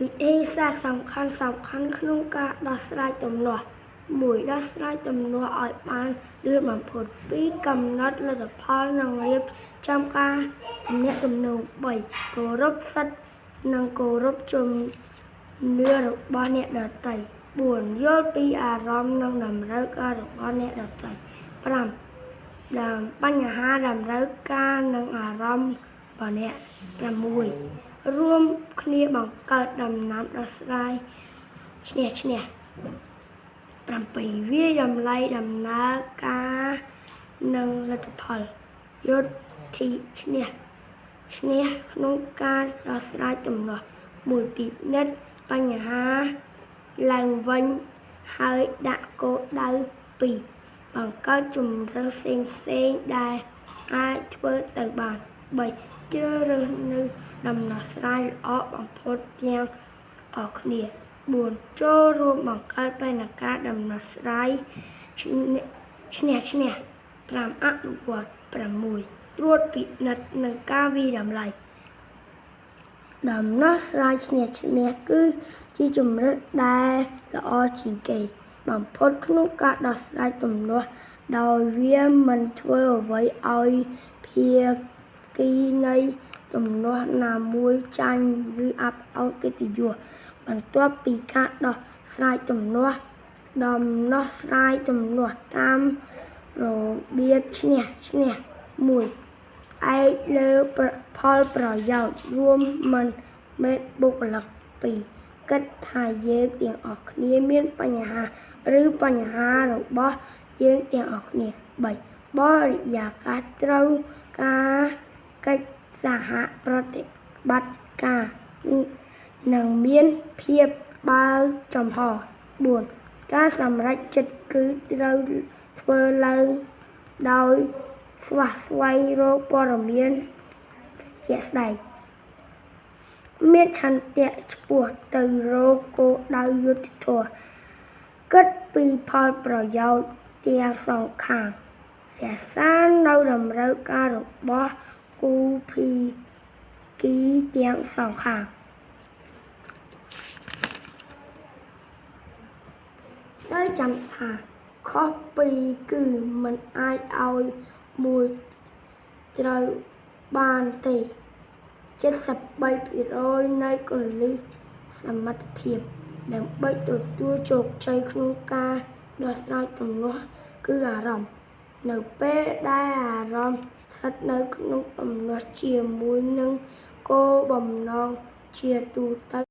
វិធីសាស្ត្រសំខាន់ក្នុងការដោះស្រាយទំនាស់1ដោះស្រាយទំនាស់ឲ្យបានលឿនបំផុត2កំណត់លទ្ធផលនិងរៀបចំការទំនាក់ទំនង3គោរពសិទ្ធិនិងគោរពជំនឿរបស់អ្នកដទៃ4យល់ពីអារម្មណ៍និងតម្រូវការរបស់អ្នកដទៃ5បញ្ហាតម្រូវការនិងអារម្មណ៍របស់អ្នក6រួមគ្នាបង្កើតដំណាំដោះស្រាយឈ្នះឈ្នះ7វាយតម្លៃដំណើរការនិងលទ្ធផលយុទ្ធឈ្នះក្នុងការដោះស្រាយទំនាស់1ពិនិត្យបញ្ហាឡើងវិញហើយដាក់គោលដៅ2បង្កើតជម្រើសផ្សេងដែលអាចធ្វើទៅបាន3ជ្រើសរើសនៅដំណោះស្រាយល្អបំផុតទាំងអស់គ្នា4ចូលរួមបង្កើតផែនការដំណោះស្រាយឈ្នះ5អនុវត្ត6ត្រួតពិនិត្យនិងការវិតម្លៃដំណោះស្រាយឈ្នះគឺជាជម្រើសដែលល្អជាងគេបំផុតក្នុងការដោះស្រាយទំនាស់ដោយវាមិនធ្វើអ្វីឲ្យភាគីនៃទំនាស់ណាមួយចាញ់ឬអាប់អោតកិត្តិយសបន្ទាប់ពីការដោះស្រាយទំនាស់ដំណោះស្រាយទំនាស់តាមរបៀបឈ្នះ1ផ្អែកលើផលប្រយោជន៍រួមមិនមែនបុគ្គលិក2គិតថាយើងទាំងអស់គ្នាមានបញ្ហាឬបញ្ហារបស់យើងទាំងអស់គ្នា3បរិយាកាសត្រូវការកិច្ចសហប្រតិបត្តិការនិងមានភាពបើកចំហ4ការសម្រេចចិត្តគឺត្រូវធ្វើឡើងដោយស្វែងរកព័ត៌មានជាក់ស្ដែងមានឆន្ទៈឆ្ពោះទៅរកគោលដៅយុត្តិធម៌គិតពីផលប្រយោជន៍ទាំងសងខាងរក្សានូវតម្រូវការរបស់គូភាគីទាំងសងខាងដោយចាំថាខុសពីគឺមិនអាចឲ្យមួយត្រូវបានទេ73%នៃគន្លឹះសមត្ថភាពដើម្បីទទួលជោគជ័យក្នុងការដោះស្រាយទំនាស់គឺអារម្មណ៍នៅពេលដែលអារម្មណ៍ស្ថិតនៅក្នុងទំនាស់ជាមួយនឹងគោលបំណងជាទូទៅ